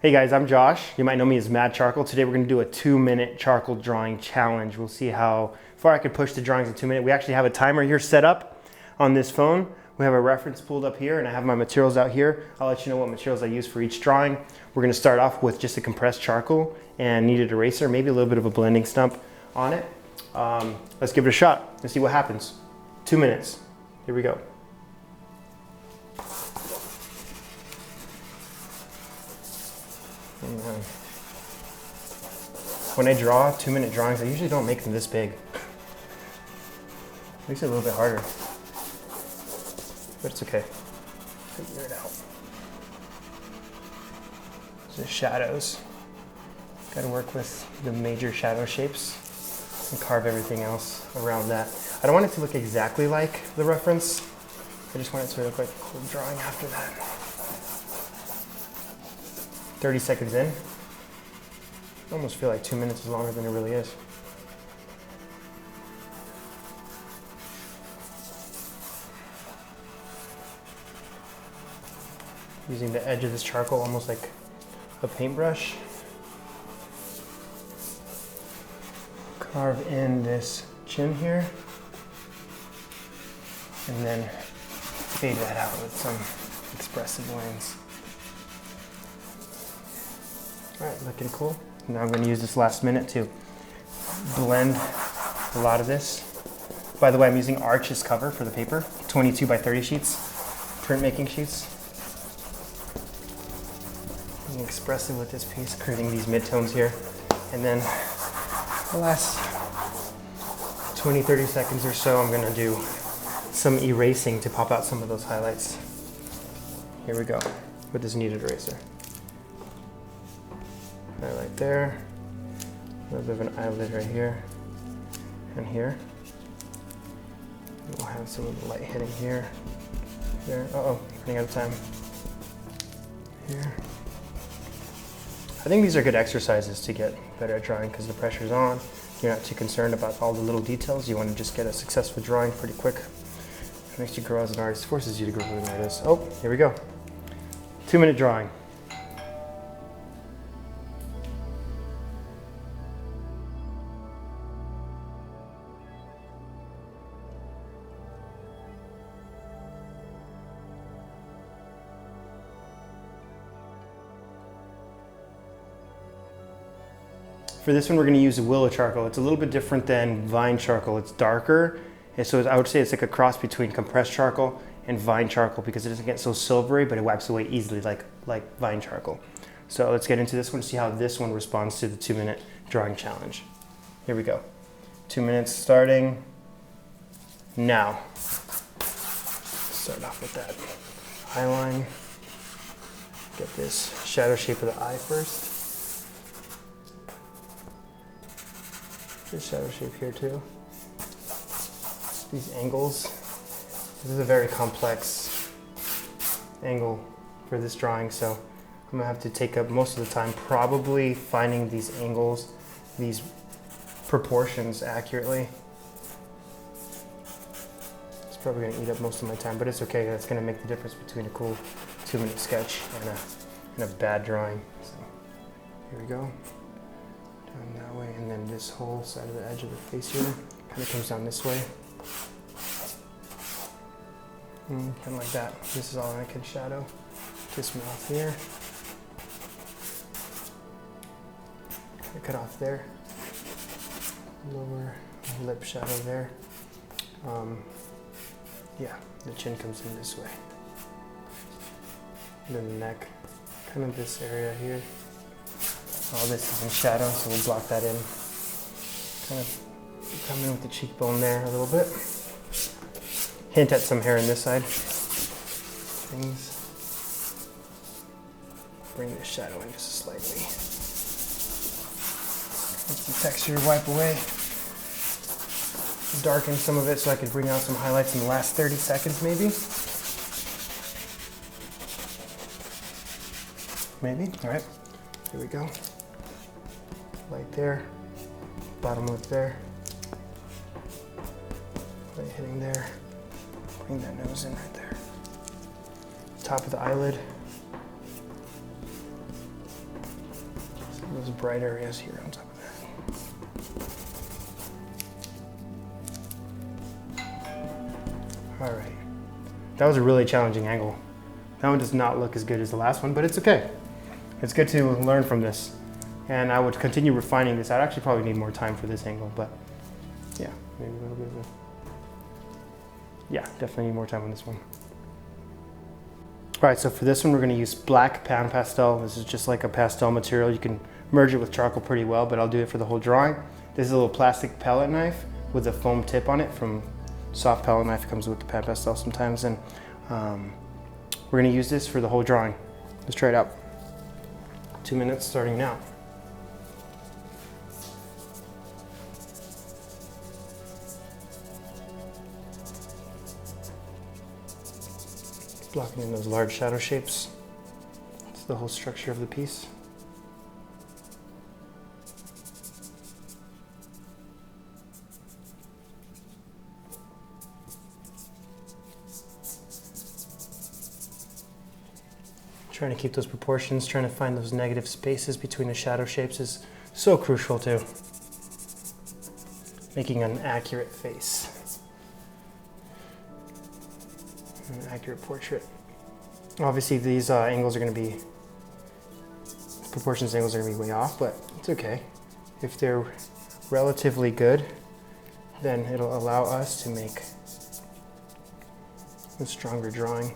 Hey guys, I'm Josh. You might know me as Mad Charcoal. Today we're going to do a 2-minute charcoal drawing challenge. We'll see how far I can push the drawings in 2 minutes. We actually have a timer here set up on this phone. We have a reference pulled up here and I have my materials out here. I'll let you know what materials I use for each drawing. We're going to start off with just a compressed charcoal and kneaded eraser, maybe a little bit of a blending stump on it. Let's give it a shot and see what happens. 2 minutes. Here we go. When I draw 2-minute drawings, I usually don't make them this big. Makes it a little bit harder, but it's okay. Figure it out. The shadows. Got to work with the major shadow shapes and carve everything else around that. I don't want it to look exactly like the reference. I just want it to look like a cool drawing after that. 30 seconds in. I almost feel like 2 minutes is longer than it really is. Using the edge of this charcoal almost like a paintbrush. Carve in this chin here. And then fade that out with some expressive lines. All right, looking cool. Now I'm going to use this last minute to blend a lot of this. By the way, I'm using Arch's cover for the paper, 22 by 30 sheets, printmaking sheets. Being expressive with this piece, creating these midtones here. And then the last 20-30 seconds or so, I'm going to do some erasing to pop out some of those highlights. Here we go, with this kneaded eraser. Highlight there, a little bit of an eyelid right here and here. We'll have some of the light hitting here, there. Uh-oh, running out of time. Here. I think these are good exercises to get better at drawing because the pressure's on. You're not too concerned about all the little details. You want to just get a successful drawing pretty quick. It makes you grow as an artist, forces you to grow as an artist. Oh, here we go. 2-minute drawing. For this one, we're going to use Willow charcoal. It's a little bit different than vine charcoal. It's darker, and so I would say it's like a cross between compressed charcoal and vine charcoal because it doesn't get so silvery, but it wipes away easily like vine charcoal. So let's get into this one and see how this one responds to the 2-minute drawing challenge. Here we go. 2 minutes starting now. Start off with that eye line. Get this shadow shape of the eye first. This shadow shape here too. These angles. This is a very complex angle for this drawing, so I'm gonna have to take up most of the time probably finding these angles, these proportions accurately. It's probably gonna eat up most of my time, but it's okay. That's gonna make the difference between a cool 2-minute sketch and a bad drawing. So here we go. Down that way, and then this whole side of the edge of the face here kind of comes down this way. Kind of like that. This is all I can shadow. This mouth here. Cut off there. Lower lip shadow there. Yeah, the chin comes in this way. And then the neck, kind of this area here. All this is in shadow, so we'll block that in. Kind of come in with the cheekbone there a little bit. Hint at some hair on this side. Things. Bring the shadow in just slightly. Let the texture wipe away. Darken some of it so I could bring out some highlights in the last 30 seconds maybe. Maybe, all right, here we go. Light there, bottom lip there, light hitting there, bring that nose in right there. Top of the eyelid, those bright areas here on top of that. All right, that was a really challenging angle. That one does not look as good as the last one, but it's okay. It's good to learn from this. And I would continue refining this. I'd actually probably need more time for this angle, but yeah, maybe a little bit of a, yeah, definitely need more time on this one. All right, so for this one, we're gonna use black pan pastel. This is just like a pastel material. You can merge it with charcoal pretty well, but I'll do it for the whole drawing. This is a little plastic palette knife with a foam tip on it from Soft Palette Knife. It comes with the pan pastel sometimes. And we're gonna use this for the whole drawing. Let's try it out. 2 minutes starting now. Blocking in those large shadow shapes. That's the whole structure of the piece. Trying to keep those proportions, trying to find those negative spaces between the shadow shapes is so crucial to making an accurate face. An accurate portrait. Obviously these angles are going to be, proportions angles are going to be way off, but it's okay. If they're relatively good, then it'll allow us to make a stronger drawing.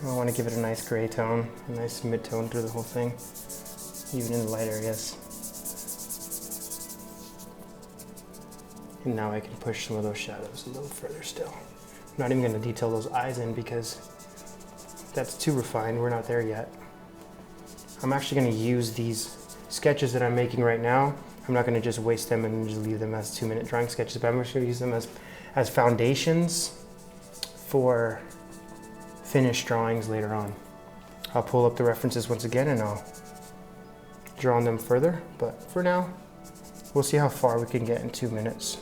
I want to give it a nice gray tone, a nice mid-tone through the whole thing, even in the light areas. And now I can push some of those shadows a little further still. I'm not even going to detail those eyes in because that's too refined. We're not there yet. I'm actually going to use these sketches that I'm making right now. I'm not going to just waste them and just leave them as 2-minute drawing sketches, but I'm just going to use them as foundations for finished drawings later on. I'll pull up the references once again and I'll draw on them further, but for now, we'll see how far we can get in 2 minutes.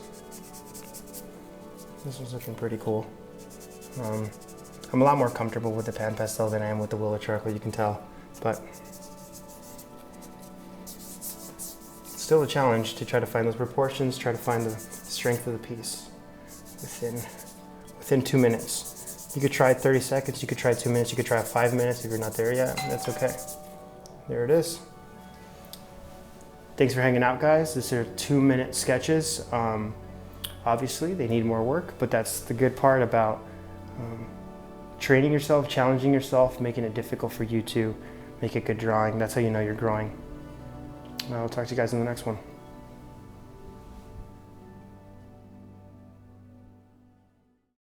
This one's looking pretty cool. I'm a lot more comfortable with the pan pastel than I am with the Willow charcoal, you can tell, but it's still a challenge to try to find those proportions, try to find the strength of the piece within 2 minutes. You could try 30 seconds, you could try 2 minutes, you could try 5 minutes. If you're not there yet, that's okay. There it is. Thanks for hanging out, guys. These are 2-minute sketches. Obviously, they need more work, but that's the good part about training yourself, challenging yourself, making it difficult for you to make a good drawing. That's how you know you're growing. I'll talk to you guys in the next one.